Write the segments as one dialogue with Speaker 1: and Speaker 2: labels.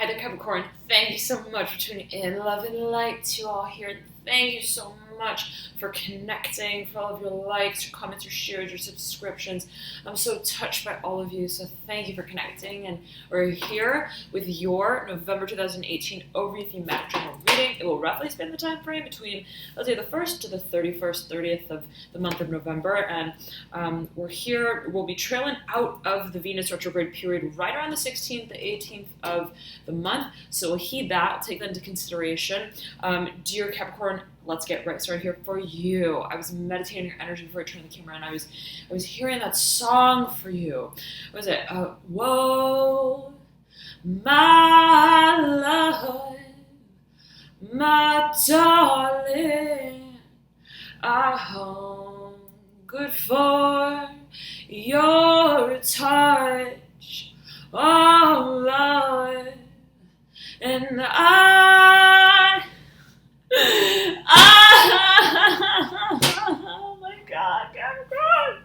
Speaker 1: Hi there, Capricorn. Thank you so much for tuning in. Love and light to you all here. Thank you so much for connecting, for all of your likes, your comments, your shares, your subscriptions. I'm so touched by all of you, so thank you for connecting. And we're here with your November 2018 overview thematic journal reading. It will roughly span the time frame between, let's say, the 1st to the 31st, 30th of the month of November. And we're here, we'll be trailing out of the Venus retrograde period right around the 16th, the 18th of the month. So we'll heed that, take that into consideration. Dear Capricorn, let's get right started here for you. I was meditating your energy before I turned the camera, and I was hearing that song for you. What was it? Whoa, my love, my darling, I hungered for your touch, oh Lord, and oh my God, Capricorn,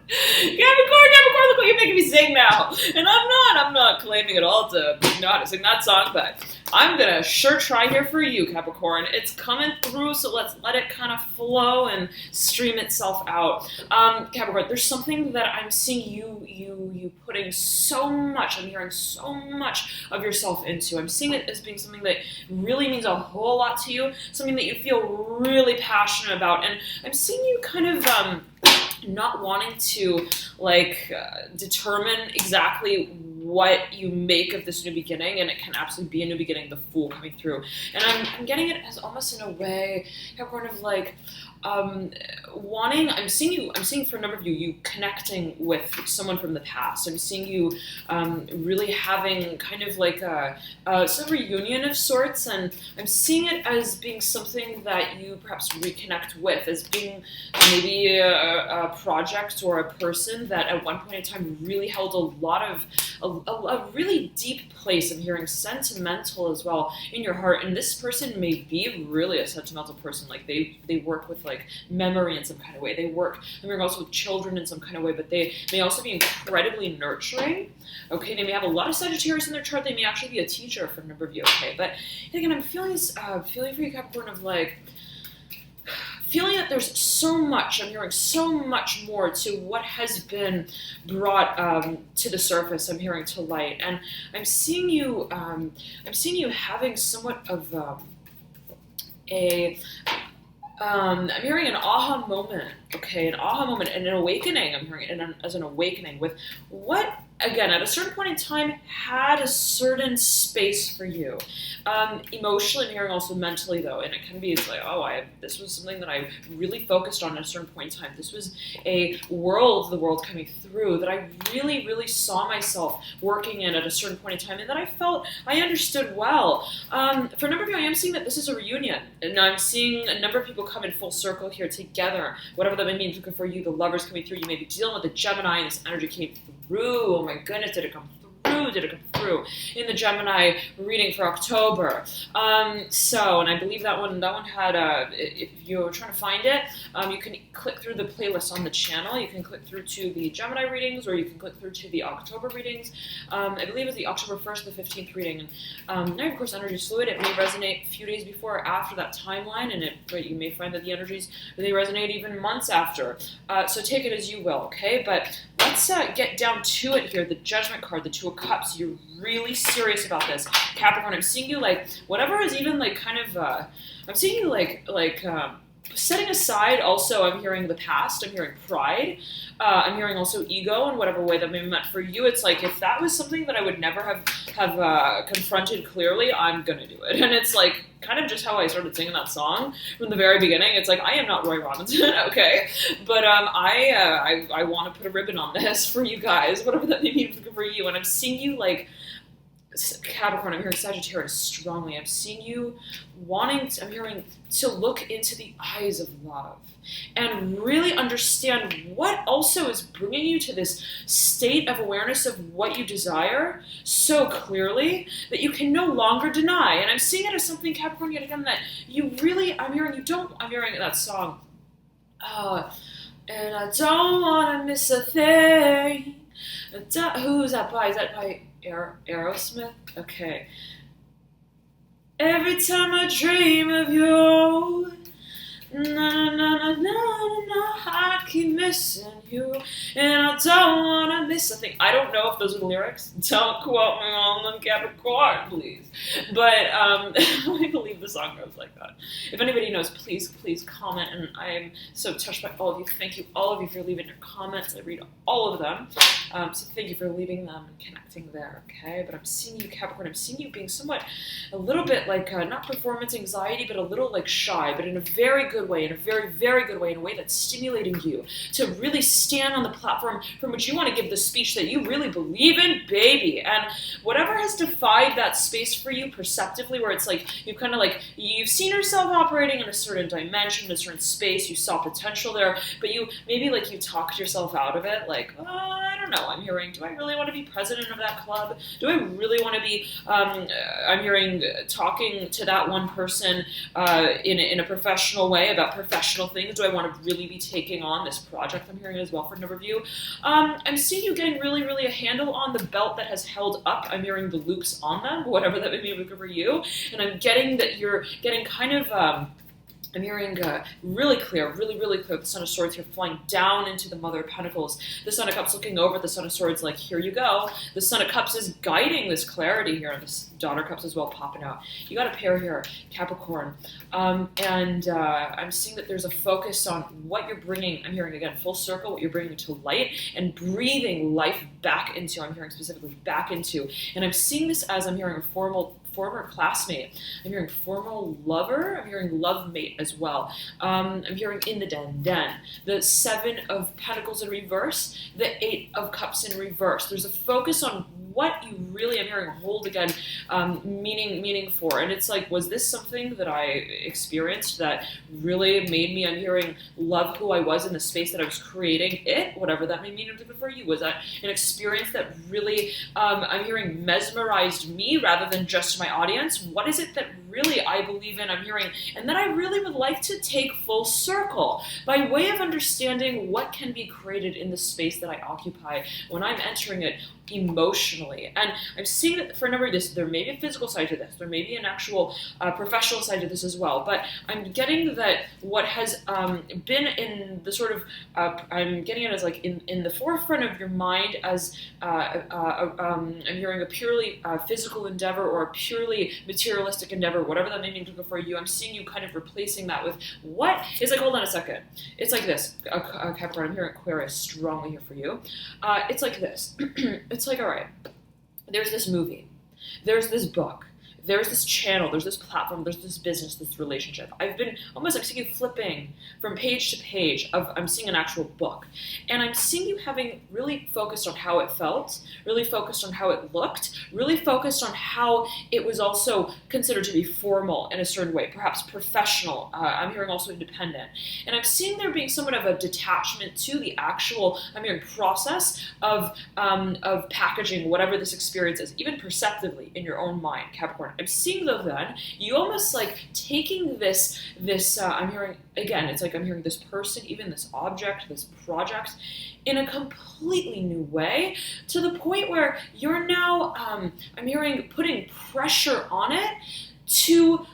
Speaker 1: look what you're making me sing now. And I'm not claiming at all to know how to sing that song, but I'm gonna sure try here for you, Capricorn. It's coming through, so let's let it kind of flow and stream itself out. Capricorn, there's something that I'm seeing you putting so much, I'm hearing so much of yourself into. I'm seeing it as being something that really means a whole lot to you, something that you feel really passionate about, and I'm seeing you kind of not wanting to determine exactly what you make of this new beginning, and it can absolutely be a new beginning, the Fool coming through. And I'm getting it as almost in a way, Capricorn, of I'm seeing for a number of you connecting with someone from the past. I'm seeing you really having kind of like a sort of reunion of sorts, and I'm seeing it as being something that you perhaps reconnect with, as being maybe a project or a person that at one point in time really held a really deep place. I'm hearing sentimental as well in your heart, and this person may be really a sentimental person. Like they work with like memory in some kind of way. They work, I'm hearing also with children in some kind of way, but they may also be incredibly nurturing. Okay, they may have a lot of Sagittarius in their chart. They may actually be a teacher for a number of you. Okay, but again, I'm feeling this feeling for you, Capricorn, of feeling that there's so much, I'm hearing so much more to what has been brought to the surface. I'm hearing to light, and I'm seeing you having somewhat of I'm hearing an aha moment, okay, an aha moment and an awakening. I'm hearing it as an awakening with what, again, at a certain point in time, had a certain space for you. Emotionally, I'm hearing also mentally, though, and it can be this was something that I really focused on at a certain point in time. This was the world coming through that I really, really saw myself working in at a certain point in time, and that I felt I understood well. For a number of you, I am seeing that this is a reunion, and I'm seeing a number of people come in full circle here together, whatever that may mean. For you, the Lovers coming through, you may be dealing with the Gemini, and this energy came through. Oh my goodness, did it come through? Did it come through in the Gemini reading for October? And I believe that one had, if you're trying to find it, you can click through the playlist on the channel. You can click through to the Gemini readings, or you can click through to the October readings. I believe it was the October 1st, the 15th reading. And now, of course, energy is fluid. It may resonate a few days before or after that timeline, and you may find that the energies, they resonate even months after. So take it as you will, okay? But let's get down to it here. The Judgment card, the Two of Cups. You're really serious about this, Capricorn. I'm seeing you whatever is even I'm seeing you setting aside. Also, I'm hearing the past. I'm hearing pride. I'm hearing also ego in whatever way that may be meant for you. It's like, if that was something that I would never have confronted clearly, I'm gonna do it. And it's like kind of just how I started singing that song from the very beginning. It's like, I am not Roy Robinson, okay? But I want to put a ribbon on this for you guys, whatever that may mean for you. And I'm seeing you Capricorn, I'm hearing Sagittarius strongly. I'm seeing you I'm hearing to look into the eyes of love and really understand what also is bringing you to this state of awareness of what you desire so clearly that you can no longer deny. And I'm seeing it as something, Capricorn, yet again, that you really, I'm hearing that song. And I don't want to miss a thing. Who's that by? Is that by Aerosmith? Okay. Every time I dream of you, na na na na na na, I keep missing you, and I don't wanna miss a thing. I don't know if those are the lyrics. Don't quote me on them, Capricorn, please. But I believe the song goes like that. If anybody knows, please comment. And I am so touched by all of you. Thank you, all of you, for leaving your comments. I read all of them. So thank you for leaving them and connecting there. Okay, but I'm seeing you, Capricorn. I'm seeing you being somewhat, a little bit like not performance anxiety, but a little like shy, but in a very good way, in a very, very good way, in a way that's stimulating you to really stand on the platform from which you want to give the speech that you really believe in, baby. And whatever has defied that space for you perceptively, where it's like you've kind of like, you've seen yourself operating in a certain dimension, a certain space, you saw potential there, but you maybe like you talked yourself out of it, like, I don't know, I'm hearing, do I really want to be president of that club? Do I really want to be, I'm hearing, talking to that one person in a professional way about professional things? Do I want to really be taking on this project I'm hearing as well for a number of you? I'm seeing you getting really, really a handle on the belt that has held up. I'm hearing the loops on them, whatever that may be for you. And I'm getting that you're getting kind of, I'm hearing really clear, really clear. The Son of Swords here flying down into the Mother of Pentacles. The Son of Cups looking over at the Son of Swords like, here you go. The Son of Cups is guiding this clarity here, and this Daughter of Cups as well popping out. You got a pair here, Capricorn. And I'm seeing that there's a focus on what you're bringing. I'm hearing, again, full circle, what you're bringing to light and breathing life back into. I'm hearing specifically back into. And I'm seeing this as, I'm hearing a former classmate. I'm hearing formal lover. I'm hearing love mate as well. I'm hearing in the den. The Seven of Pentacles in reverse. The Eight of Cups in reverse. There's a focus on what you really, I'm hearing hold again, meaning for. And it's like, was this something that I experienced that really made me, I'm hearing, love who I was in the space that I was creating it, whatever that may mean for you? Was that an experience that really, I'm hearing, mesmerized me rather than just my audience? What is it that really I believe in, I'm hearing, and that I really would like to take full circle by way of understanding what can be created in the space that I occupy when I'm entering it emotionally. And I'm seeing that for a number of this, there may be a physical side to this, there may be an actual professional side to this as well, but I'm getting that what has been in the sort of, I'm getting it as like in the forefront of your mind as I'm hearing a purely physical endeavor or a purely materialistic endeavor, whatever that may mean for you. I'm seeing you kind of replacing that with what is like, hold on a second. It's like this, Capricorn, I'm hearing Aquarius strongly here for you. It's like this. It's like, all right, there's this movie, there's this book, there's this channel, there's this platform, there's this business, this relationship. I'm seeing you flipping from page to page of, I'm seeing an actual book. And I'm seeing you having really focused on how it felt, really focused on how it looked, really focused on how it was also considered to be formal in a certain way, perhaps professional. I'm hearing also independent. And I'm seeing there being somewhat of a detachment to the actual, I'm hearing, process of packaging whatever this experience is, even perceptively in your own mind, Capricorn. I'm seeing though then, you almost like taking this, I'm hearing, again, it's like I'm hearing this person, even this object, this project, in a completely new way, to the point where you're now, I'm hearing, putting pressure on it to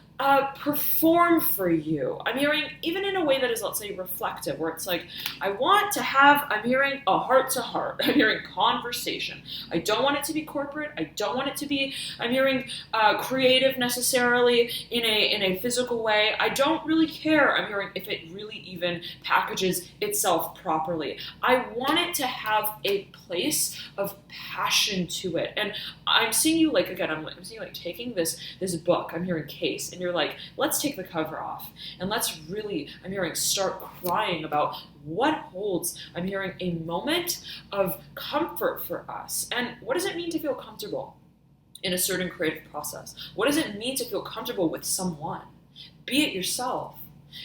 Speaker 1: perform for you. I'm hearing, even in a way that is, let's say, reflective, where it's like, I want to have, I'm hearing a heart-to-heart. I'm hearing conversation. I don't want it to be corporate. I don't want it to be, I'm hearing, creative necessarily in a physical way. I don't really care, I'm hearing, if it really even packages itself properly. I want it to have a place of passion to it. And I'm seeing you, like, again, I'm seeing you, like, taking this book, I'm hearing case, and you're like, let's take the cover off and let's really, I'm hearing, start crying about what holds, I'm hearing, a moment of comfort for us. And what does it mean to feel comfortable in a certain creative process? What does it mean to feel comfortable with someone? Be it yourself,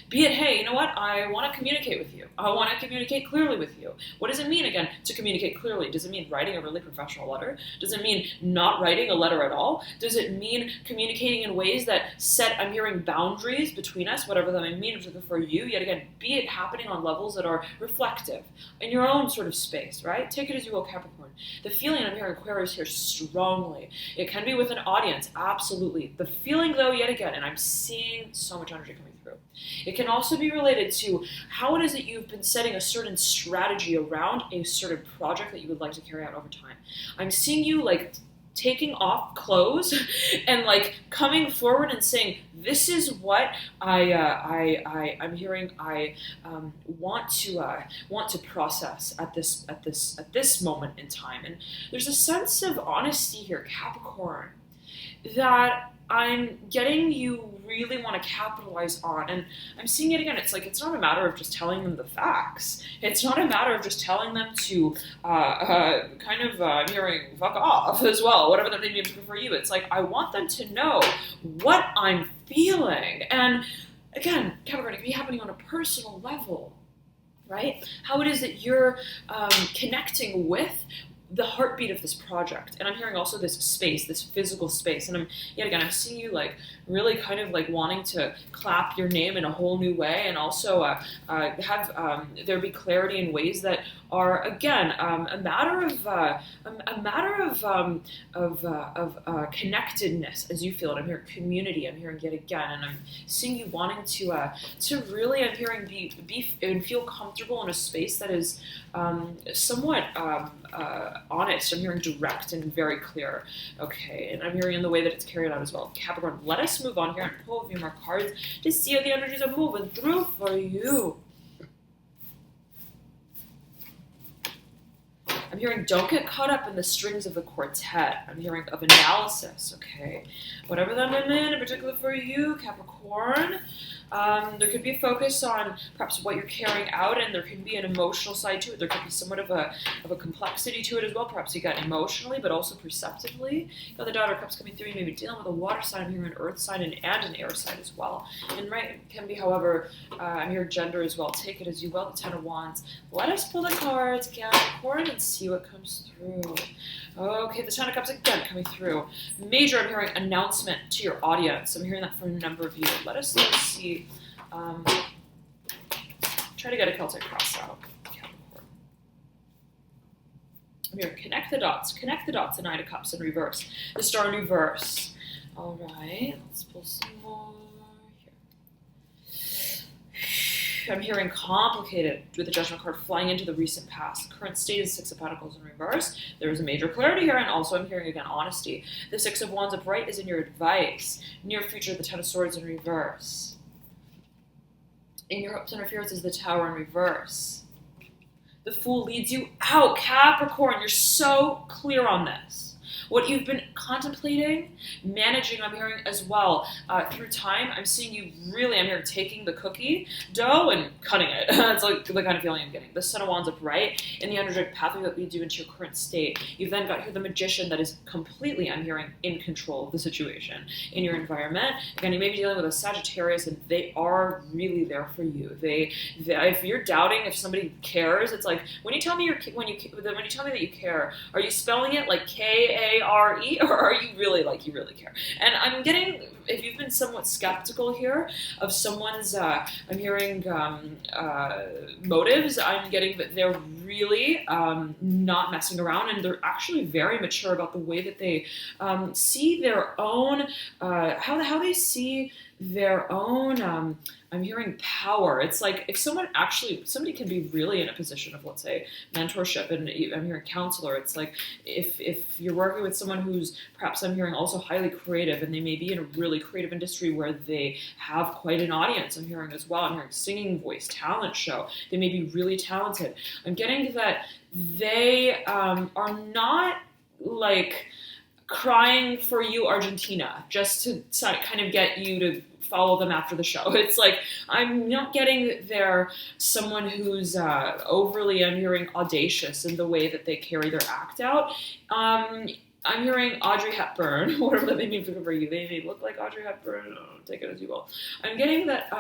Speaker 1: Be it, hey, you know what? I want to communicate with you. I want to communicate clearly with you. What does it mean, again, to communicate clearly? Does it mean writing a really professional letter? Does it mean not writing a letter at all? Does it mean communicating in ways that set, I'm hearing, boundaries between us, whatever that may mean for you? Yet again, be it happening on levels that are reflective in your own sort of space, right? Take it as you will, Capricorn. The feeling, I'm hearing Aquarius here strongly. It can be with an audience, absolutely. The feeling, though, yet again, and I'm seeing so much energy coming through. It can also be related to how it is that you've been setting a certain strategy around a certain project that you would like to carry out over time. I'm seeing you like taking off clothes and like coming forward and saying, this is what I'm hearing I want to process at this moment in time. And there's a sense of honesty here, Capricorn, that I'm getting you really want to capitalize on. And I'm seeing it again. It's like, it's not a matter of just telling them the facts. It's not a matter of just telling them to hearing fuck off as well, whatever that may mean for you. It's like, I want them to know what I'm feeling. And again, Capricorn, it can be happening on a personal level, right? How it is that you're connecting with the heartbeat of this project. And I'm hearing also this space, this physical space. And I'm seeing you like really kind of like wanting to clap your name in a whole new way, and also have there be clarity in ways that are again a matter of connectedness as you feel it. I'm hearing community. I'm hearing yet again, and I'm seeing you wanting to really, I'm hearing be and feel comfortable in a space that is somewhat honest. I'm hearing direct and very clear. Okay, and I'm hearing in the way that it's carried out as well. Capricorn, let us move on here and pull a few more cards to see how the energies are moving through for you. I'm hearing don't get caught up in the strings of the quartet. I'm hearing of analysis, okay? Whatever that may mean in particular for you, Capricorn. There could be a focus on perhaps what you're carrying out, and there could be an emotional side to it. There could be somewhat of a complexity to it as well. Perhaps you got emotionally, but also perceptively. You got the Daughter of Cups coming through. You may be dealing with a water sign. I'm hearing an earth sign and an air sign as well. And right, it can be, however, I'm hearing gender as well. Take it as you will. The Ten of Wands. Let us pull the cards, Capricorn, and see what comes through. Okay, the Ten of Cups again coming through. Major, I'm hearing announcement to your audience. I'm hearing that from a number of you. Let's see. Try to get a Celtic cross out. Capricorn. I'm hearing connect the dots. Connect the dots. The Nine of Cups in reverse. The Star in reverse. All right, let's pull some more here. I'm hearing complicated with the Judgment card flying into the recent past. Current state is Six of Pentacles in reverse. There is a major clarity here, and also I'm hearing again honesty. The Six of Wands upright is in your advice. Near future, the Ten of Swords in reverse. In your hopes and fears is the Tower in reverse. The Fool leads you out. Capricorn, you're so clear on this. What you've been contemplating, managing, I'm hearing as well, through time. I'm seeing you really, I'm hearing taking the cookie dough and cutting it. It's like the kind of feeling I'm getting. The Sun of Wands upright in the energetic pathway that leads you into your current state. You've then got here the Magician that is completely, I'm hearing, in control of the situation in your environment. Again, you may be dealing with a Sagittarius, and they are really there for you. They if you're doubting if somebody cares, it's like when you tell me when you tell me that you care, are you spelling it like Kare, or are you really like you really care? And I'm getting, if you've been somewhat skeptical here of someone's, I'm hearing motives, I'm getting that they're really not messing around, and they're actually very mature about the way that they see their own, how they see their own, I'm hearing power. It's like if somebody can be really in a position of, let's say, mentorship, and I'm hearing counselor. It's like if you're working with someone who's perhaps, I'm hearing, also highly creative, and they may be in a really creative industry where they have quite an audience. I'm hearing as well. I'm hearing singing, voice, talent show. They may be really talented. I'm getting that they are not like crying for you, Argentina, just to kind of get you to follow them after the show. It's like, I'm not getting there someone who's overly, I'm hearing, audacious in the way that they carry their act out. I'm hearing Audrey Hepburn, whatever that may mean for you. They may look like Audrey Hepburn, take it as you will. I'm getting that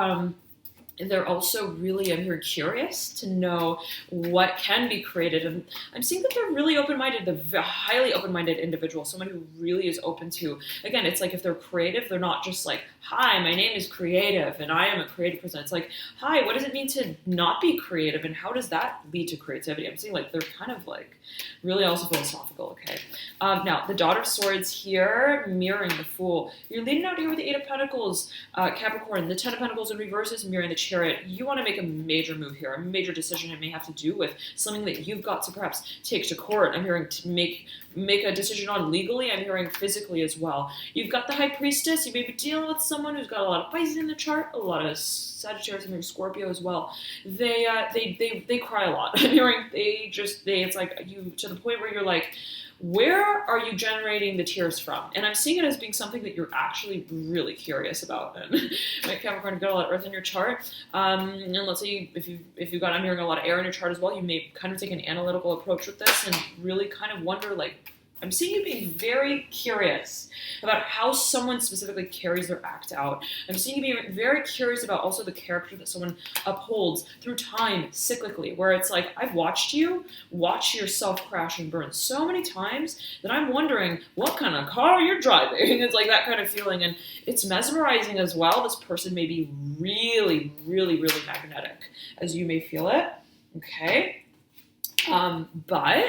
Speaker 1: they're also really, I'm here curious to know what can be created. And I'm seeing that they're really open-minded, the highly open-minded individual, someone who really is open to, again, it's like if they're creative, they're not just like, hi, my name is creative and I am a creative person. It's like, hi, what does it mean to not be creative and how does that lead to creativity? I'm seeing like they're kind of like really also philosophical, okay? Now, the Daughter of Swords here, mirroring the Fool. You're leading out here with the Eight of Pentacles, Capricorn. The Ten of Pentacles in reverse is mirroring the Chariot. You want to make a major move here, a major decision. It may have to do with something that you've got to perhaps take to court. I'm hearing to make a decision on legally. I'm hearing physically as well. You've got the High Priestess. You may be dealing with someone who's got a lot of Pisces in the chart, a lot of Sagittarius, I'm hearing Scorpio as well. They cry a lot. I'm hearing it's like you to the point where you're like, where are you generating the tears from? And I'm seeing it as being something that you're actually really curious about. And right, Capricorn, you've got a lot of Earth in your chart. And let's say if you've got, I'm hearing a lot of air in your chart as well, you may kind of take an analytical approach with this and really kind of wonder, like, I'm seeing you being very curious about how someone specifically carries their act out. I'm seeing you being very curious about also the character that someone upholds through time, cyclically, where it's like, I've watched you watch yourself crash and burn so many times that I'm wondering what kind of car you're driving. It's like that kind of feeling, and it's mesmerizing as well. This person may be really, really, really magnetic, as you may feel it, okay? But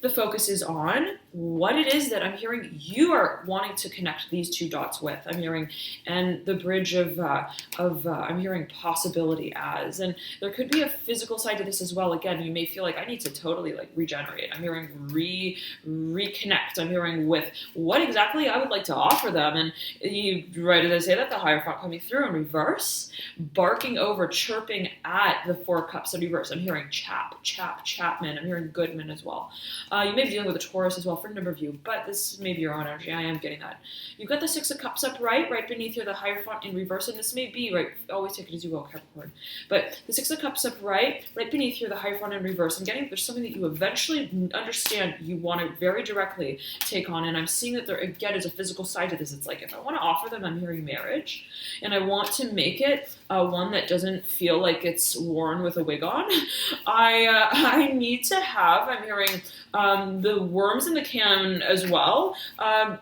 Speaker 1: the focus is on what it is that I'm hearing you are wanting to connect these two dots with. I'm hearing, and the bridge of I'm hearing possibility as, and there could be a physical side to this as well. Again, you may feel like I need to totally like regenerate. I'm hearing reconnect. I'm hearing with what exactly I would like to offer them. And you, right as I say that, the Hierophant coming through in reverse, barking over, chirping at the Four of Cups in reverse. I'm hearing Chapman. I'm hearing Goodman as well. You may be dealing with a Taurus as well for a number of you, but this may be your own energy. I am getting that. You've got the Six of Cups upright, right beneath here, the Hierophant in reverse, and this may be, right, always take it as you will, Capricorn. But the Six of Cups upright, right beneath here, the Hierophant in reverse. I'm getting there's something that you eventually understand you want to very directly take on, and I'm seeing that there, again, is a physical side to this. It's like, if I want to offer them, I'm hearing marriage, and I want to make it one that doesn't feel like it's worn with a wig on. I need to have, I'm hearing, the worms in the can as well,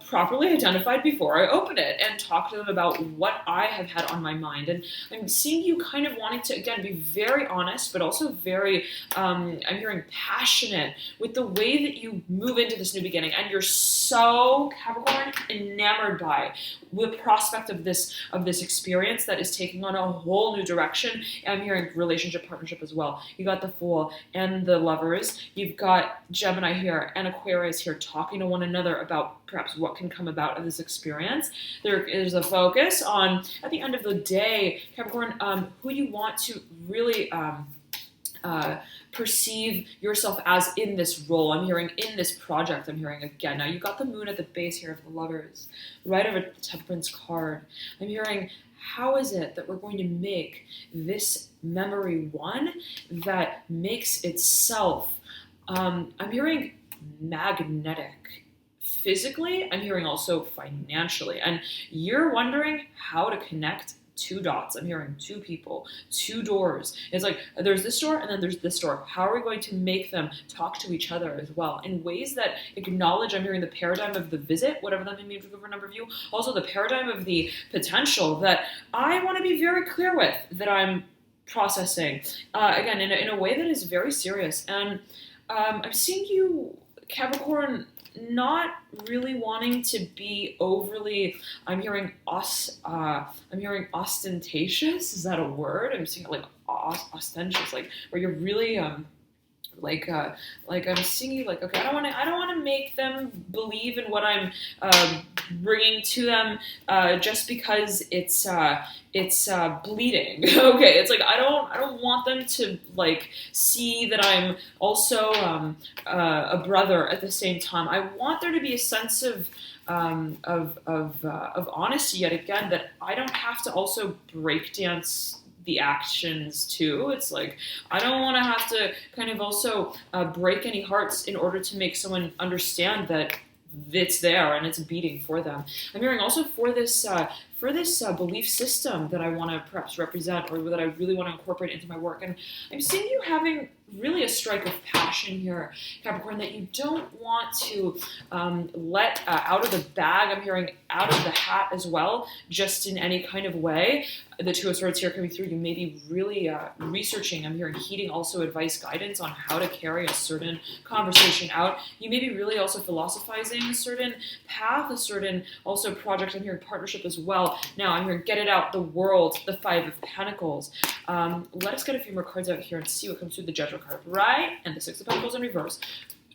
Speaker 1: properly identified before I open it and talk to them about what I have had on my mind. And I'm seeing you kind of wanting to, again, be very honest, but also very, I'm hearing passionate with the way that you move into this new beginning. And you're so, Capricorn, enamored by the prospect of this experience that is taking on a whole new direction. I'm hearing relationship, partnership as well. You got the Fool and the Lovers. You've got Gemini here and Aquarius here talking to one another about perhaps what can come about of this experience. There is a focus on, at the end of the day, Capricorn, who you want to really perceive yourself as in this role. I'm hearing in this project. I'm hearing again. Now you got the Moon at the base here of the Lovers, right over the Temperance card. I'm hearing, how is it that we're going to make this memory one that makes itself, I'm hearing magnetic. Physically, I'm hearing also financially. And you're wondering how to connect two dots. I'm hearing two people, two doors. It's like there's this door and then there's this door. How are we going to make them talk to each other as well in ways that acknowledge, I'm hearing the paradigm of the visit, whatever that may mean for a number of you. Also the paradigm of the potential that I want to be very clear with, that I'm processing. Again, in a way that is very serious. And I'm seeing you, Capricorn, not really wanting to be overly, I'm hearing ostentatious. Is that a word? I'm seeing like ostentatious, like where you're really like I'm seeing you like, okay, I don't want to make them believe in what I'm bringing to them just because it's bleeding. Okay, it's like I don't want them to like see that I'm also a brother at the same time. I want there to be a sense of honesty yet again, that I don't have to also breakdance the actions too. It's like I don't want to have to kind of also break any hearts in order to make someone understand that it's there and it's beating for them. I'm hearing also for this belief system that I want to perhaps represent, or that I really want to incorporate into my work. And I'm seeing you having really a strike of passion here, Capricorn, that you don't want to let out of the bag. I'm hearing out of the hat as well, just in any kind of way. The Two of Swords here coming through. You may be really researching. I'm hearing heeding also advice, guidance on how to carry a certain conversation out. You may be really also philosophizing a certain path, a certain also project. I'm hearing partnership as well. Now I'm hearing get it out, the world, the Five of Pentacles. Let us get a few more cards out here and see what comes through. The Judgment card, right? And the Six of Pentacles in reverse.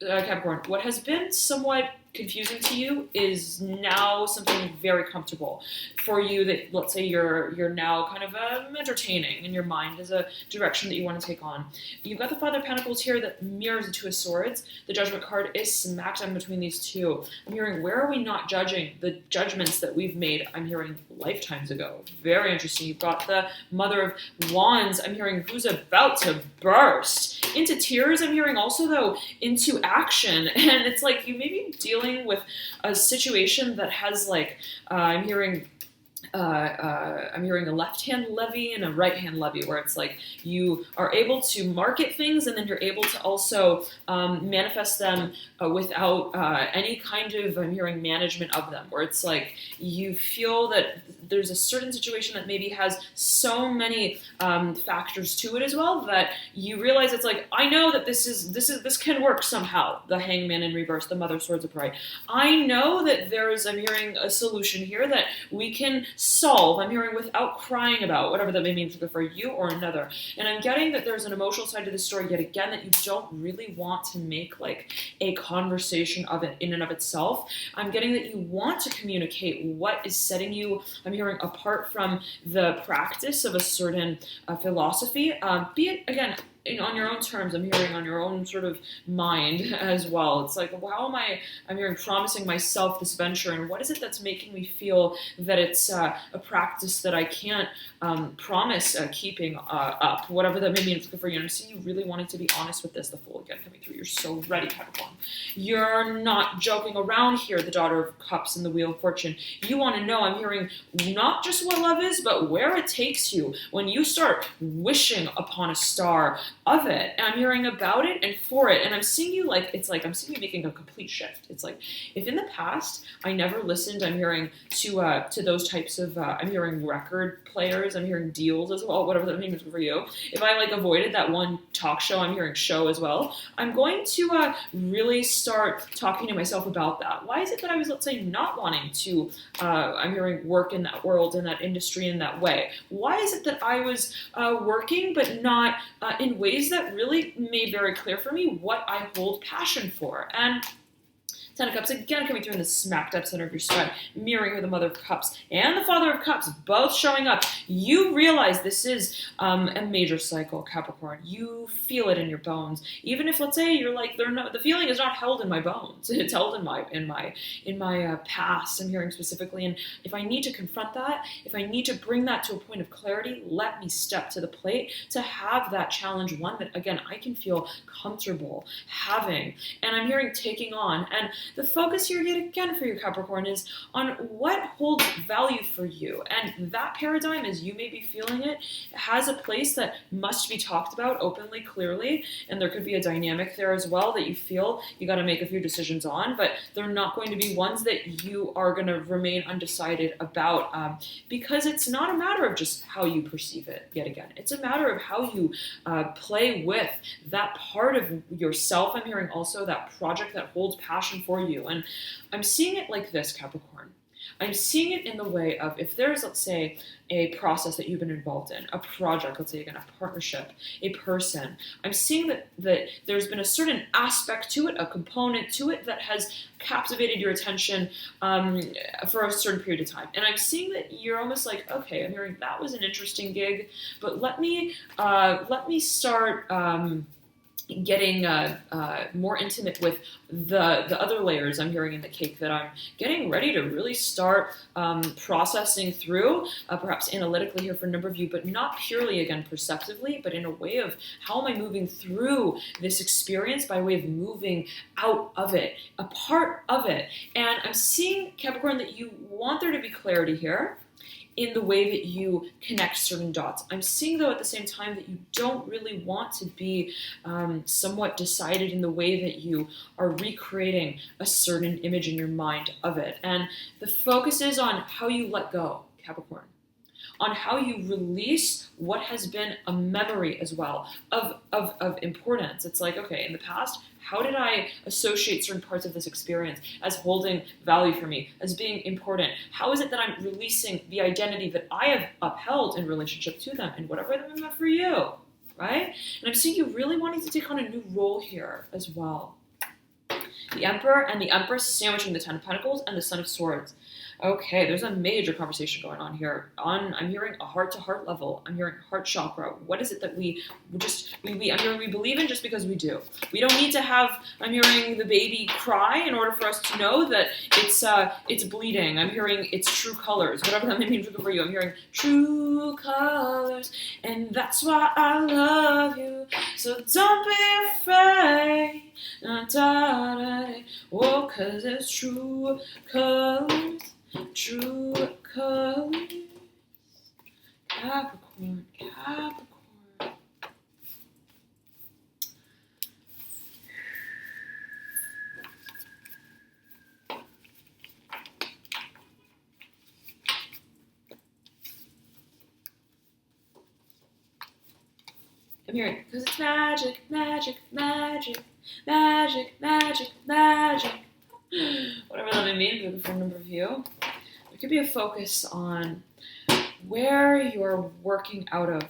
Speaker 1: Capricorn, what has been somewhat confusing to you is now something very comfortable for you, that let's say you're now kind of entertaining in your mind as a direction that you want to take on. You've got the Father of Pentacles here that mirrors the Two of Swords. The Judgment card is smacked in between these two. I'm hearing, where are we not judging the judgments that we've made? I'm hearing lifetimes ago. Very interesting. You've got the Mother of Wands. I'm hearing who's about to burst into tears. I'm hearing also though into action, and it's like you may be dealing with a situation that has like I'm hearing a left-hand levy and a right-hand levy, where it's like you are able to market things and then you're able to also manifest them without any kind of, I'm hearing, management of them, where it's like you feel that there's a certain situation that maybe has so many factors to it as well that you realize it's like, I know that this can work somehow. The Hangman in reverse, the Mother of Swords upright. I know that I'm hearing a solution here that we can solve. I'm hearing without crying about, whatever that may mean for you or another. And I'm getting that there's an emotional side to the story yet again that you don't really want to make like a conversation of it in and of itself. I'm getting that you want to communicate what is setting you, I'm hearing, apart from the practice of a certain philosophy, be it, again, on your own terms. I'm hearing on your own sort of mind as well. It's like, how am I'm hearing promising myself this venture, and what is it that's making me feel that it's a practice that I can't promise keeping up, whatever that may mean for you. And I see you really wanting to be honest with this. The Fool again coming through. You're so ready, Capricorn. You're not joking around here, the Daughter of Cups and the Wheel of Fortune. You want to know, I'm hearing, not just what love is, but where it takes you when you start wishing upon a star of it. And I'm hearing about it and for it. And I'm seeing you like, it's like, I'm seeing you making a complete shift. It's like, if in the past I never listened, I'm hearing to those types of, I'm hearing record players, I'm hearing deals as well, whatever that means for you. If I like avoided that one talk show, I'm hearing show as well, I'm going to really start talking to myself about that. Why is it that I was, let's say, not wanting to, I'm hearing, work in that world, in that industry, in that way? Why is it that I was working, but not in ways that really made very clear for me what I hold passion for? And Ten of Cups, again, coming through in the smack depth center of your spread, mirroring with the Mother of Cups and the Father of Cups, both showing up. You realize this is a major cycle, Capricorn. You feel it in your bones. Even if, let's say, you're like, the feeling is not held in my bones. It's held in my past, I'm hearing specifically. And if I need to confront that, if I need to bring that to a point of clarity, let me step to the plate to have that challenge, one that, again, I can feel comfortable having. And I'm hearing taking on. And the focus here yet again for you, Capricorn, is on what holds value for you. And that paradigm, as you may be feeling it, has a place that must be talked about openly, clearly. And there could be a dynamic there as well that you feel you got to make a few decisions on, but they're not going to be ones that you are going to remain undecided about, because it's not a matter of just how you perceive it yet again. It's a matter of how you play with that part of yourself. I'm hearing also that project that holds passion for you. And I'm seeing it like this, Capricorn. I'm seeing it in the way of, if there's, let's say, a process that you've been involved in, a project, let's say again, a partnership, a person, I'm seeing that there's been a certain aspect to it, a component to it that has captivated your attention for a certain period of time. And I'm seeing that you're almost like, okay, I'm hearing that was an interesting gig, but let me start getting more intimate with the other layers I'm hearing in the cake that I'm getting ready to really start processing through, perhaps analytically here for a number of you, but not purely, again, perceptively, but in a way of how am I moving through this experience by way of moving out of it, a part of it. And I'm seeing, Capricorn, that you want there to be clarity here in the way that you connect certain dots. I'm seeing, though, at the same time that you don't really want to be somewhat decided in the way that you are recreating a certain image in your mind of it. And the focus is on how you let go, Capricorn, on how you release what has been a memory as well of importance. It's like, okay, in the past, how did I associate certain parts of this experience as holding value for me, as being important? How is it that I'm releasing the identity that I have upheld in relationship to them and whatever that meant for you, right? And I'm seeing you really wanting to take on a new role here as well. The Emperor and the Empress sandwiching the Ten of Pentacles and the Son of Swords. Okay, there's a major conversation going on here. I'm hearing a heart-to-heart level. I'm hearing heart chakra. What is it that we believe in just because we do? We don't need to have, I'm hearing the baby cry in order for us to know that it's bleeding. I'm hearing its true colors, whatever that may mean for you. I'm hearing true colors, and that's why I love you. So don't be afraid. Oh, 'cause it's true colors. True colors. Capricorn, Capricorn. I'm hearing, because it's magic, magic, magic, magic, magic, magic. Whatever that may mean for a number of you. There could be a focus on where you're working out of,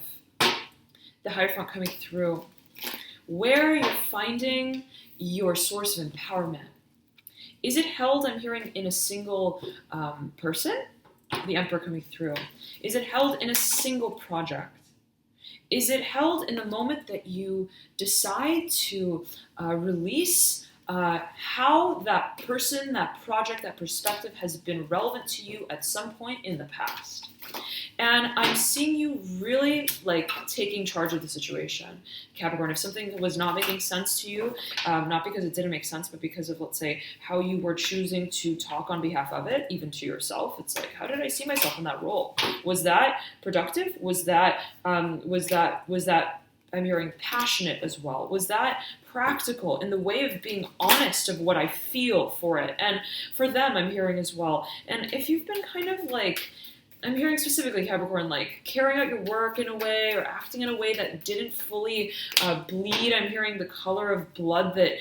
Speaker 1: the Hierophant coming through, where you're finding your source of empowerment. Is it held, I'm hearing, in a single person? The Emperor coming through. Is it held in a single project? Is it held in the moment that you decide to release how that person, that project, that perspective has been relevant to you at some point in the past? And I'm seeing you really like taking charge of the situation, Capricorn. If something was not making sense to you, not because it didn't make sense, but because of, let's say, how you were choosing to talk on behalf of it, even to yourself, it's like, how did I see myself in that role? Was that productive? Was that I'm hearing passionate as well? Was that practical in the way of being honest of what I feel for it? And for them, I'm hearing as well. And if you've been kind of like, I'm hearing specifically, Capricorn, like carrying out your work in a way or acting in a way that didn't fully bleed. I'm hearing the color of blood that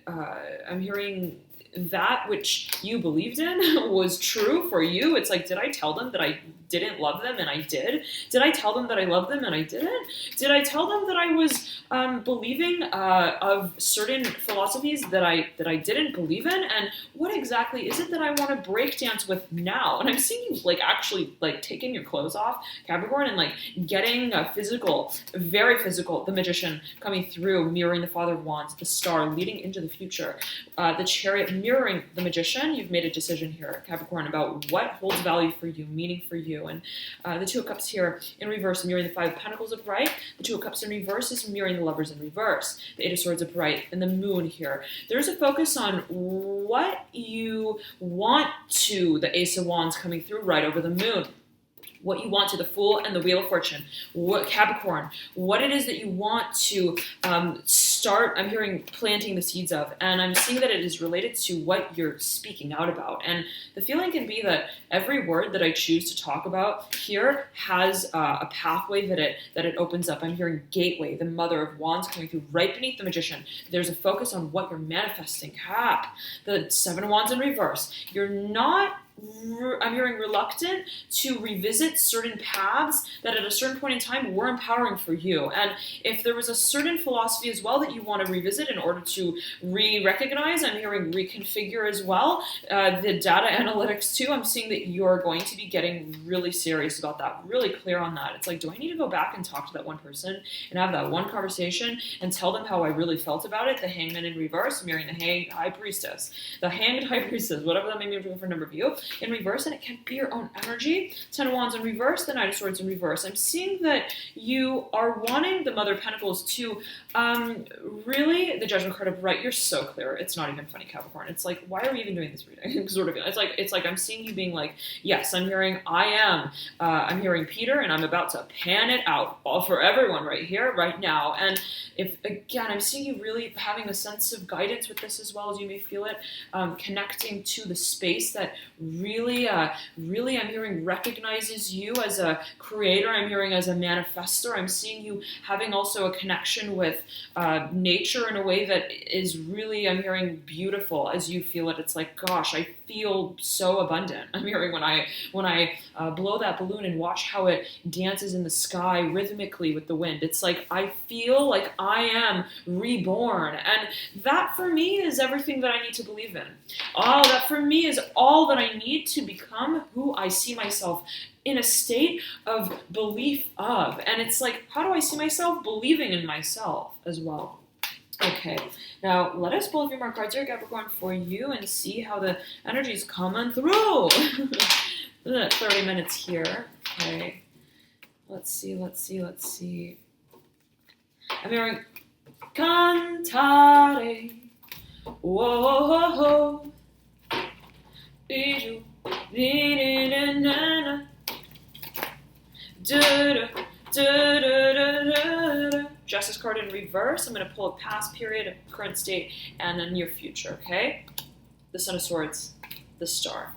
Speaker 1: I'm hearing that which you believed in was true for you. It's like, did I tell them that I didn't love them and I did? Did I tell them that I loved them and I didn't? Did I tell them that I was believing of certain philosophies that I didn't believe in? And what exactly is it that I want to break dance with now? And I'm seeing you like actually like taking your clothes off, Capricorn, and like getting physical, very physical. The Magician coming through, mirroring the Father of Wands, the Star leading into the future, the Chariot mirroring the Magician. You've made a decision here, Capricorn, about what holds value for you, meaning for you. And the Two of Cups here in reverse, mirroring the Five of Pentacles upright. The Two of Cups in reverse is mirroring the Lovers in reverse. The Eight of Swords upright, and the Moon here. There's a focus on what you want to, the Ace of Wands coming through right over the Moon. What you want to, the Fool and the Wheel of Fortune. What, Capricorn, what it is that you want to start, I'm hearing planting the seeds of, and I'm seeing that it is related to what you're speaking out about. And the feeling can be that every word that I choose to talk about here has a pathway that it opens up. I'm hearing Gateway, the Mother of Wands coming through right beneath the Magician. There's a focus on what you're manifesting. Cap, the Seven of Wands in reverse. You're not I'm hearing reluctant to revisit certain paths that at a certain point in time were empowering for you. And if there was a certain philosophy as well that you want to revisit in order to re-recognize, I'm hearing reconfigure as well. The data analytics too, I'm seeing that you're going to be getting really serious about that, really clear on that. It's like, do I need to go back and talk to that one person and have that one conversation and tell them how I really felt about it? The hangman in reverse, I'm hearing the hanged high priestess. The hanged high priestess, whatever that may mean for a number of you. In reverse, and it can be your own energy. Ten of Wands in reverse, the Knight of Swords in reverse. I'm seeing that you are wanting the Mother of Pentacles to really, the Judgment card upright, you're so clear. It's not even funny, Capricorn. It's like, why are we even doing this reading? Sort of. It's like I'm seeing you being like, yes, I'm hearing I'm hearing Peter, and I'm about to pan it out all for everyone right here, right now. And if, again, I'm seeing you really having a sense of guidance with this as well, as you may feel it, connecting to the space that really, I'm hearing recognizes you as a creator. I'm hearing as a manifestor. I'm seeing you having also a connection with nature in a way that is really, I'm hearing beautiful as you feel it. It's like, gosh, I feel so abundant. I'm hearing when I blow that balloon and watch how it dances in the sky rhythmically with the wind. It's like, I feel like I am reborn. And that for me is everything that I need to believe in. That for me is all that I need to become who I see myself in a state of belief of. And it's like, how do I see myself? Believing in myself as well. Okay, now let us pull a few more cards here, Capricorn, for you and see how the energy is coming through. 30 minutes here. Okay, let's see. I'm hearing cantare. Whoa, Bijou, Justice card in reverse. I'm going to pull a past period, a current state, and a near future, okay? The Son of Swords, the Star.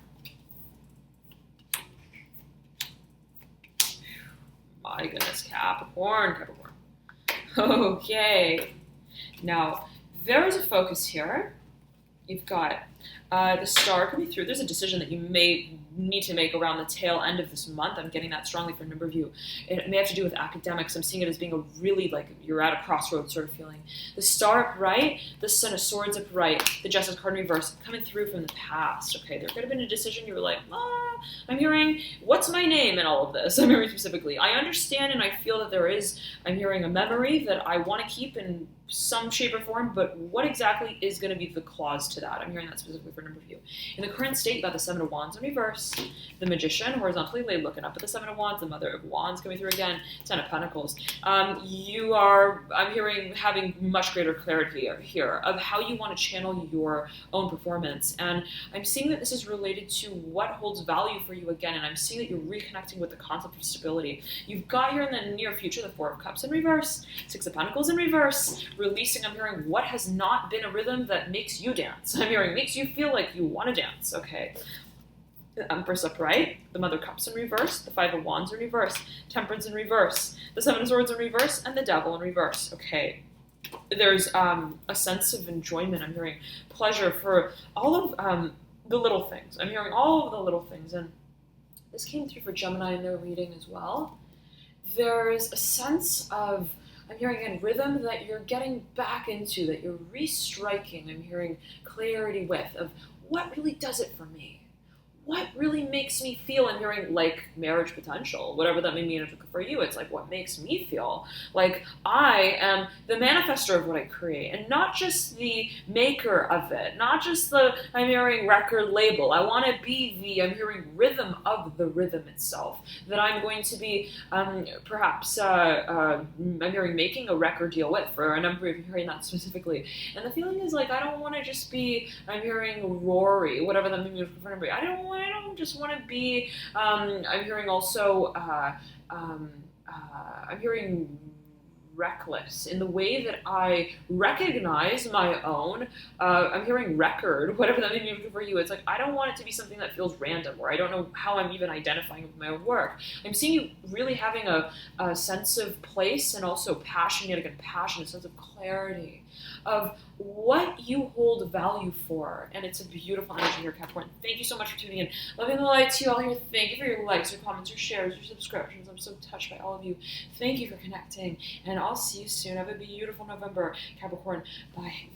Speaker 1: My goodness, Capricorn. Okay. Now, there is a focus here. You've got the Star coming through. There's a decision that you may need to make around the tail end of this month. I'm getting that strongly for a number of you. It may have to do with academics. I'm seeing it as being a really, like, you're at a crossroads sort of feeling. The Star upright, the Son of Swords upright, the Justice card in reverse, coming through from the past. Okay, there could have been a decision you were like, I'm hearing, what's my name in all of this? I'm hearing specifically. I understand and I feel that there is, I'm hearing a memory that I want to keep in some shape or form, but what exactly is going to be the clause to that? I'm hearing that specifically for a number of you. In the current state, you got the Seven of Wands in reverse, the Magician horizontally laid looking up at the Seven of Wands, the Mother of Wands coming through again, Ten of Pentacles. You are, I'm hearing, having much greater clarity here of how you want to channel your own performance. And I'm seeing that this is related to what holds value for you again, and I'm seeing that you're reconnecting with the concept of stability. You've got here in the near future the Four of Cups in reverse, Six of Pentacles in reverse, releasing, I'm hearing, what has not been a rhythm that makes you dance. I'm hearing, makes you feel like you want to dance. Okay. The Empress upright, the Mother of Cups in reverse, the Five of Wands in reverse, Temperance in reverse, the Seven of Swords in reverse, and the Devil in reverse. Okay. There's a sense of enjoyment. I'm hearing pleasure for all of the little things. I'm hearing all of the little things. And this came through for Gemini in their reading as well. There's a sense of, I'm hearing in rhythm that you're getting back into, that you're restriking. I'm hearing clarity with, of what really does it for me? What really makes me feel? I'm hearing like marriage potential, whatever that may mean for you. It's like, what makes me feel like I am the manifester of what I create, and not just the maker of it, not just the, I'm hearing, record label. I want to be the, I'm hearing, rhythm of the rhythm itself, that I'm going to be perhaps I'm hearing making a record deal with, for a number of you hearing that specifically. And the feeling is like, I don't want to just be, I'm hearing Rory, whatever that means for number. I don't just want to be, I'm hearing also, I'm hearing reckless in the way that I recognize my own, I'm hearing record, whatever that may mean for you. It's like, I don't want it to be something that feels random, or I don't know how I'm even identifying with my own work. I'm seeing you really having a sense of place, and also passion, yet again, passion, a sense of clarity. of what you hold value for. And it's a beautiful energy here, Capricorn. Thank you so much for tuning in. Loving the light to you all here. Thank you for your likes, your comments, your shares, your subscriptions. I'm so touched by all of you. Thank you for connecting. And I'll see you soon. Have a beautiful November, Capricorn. Bye.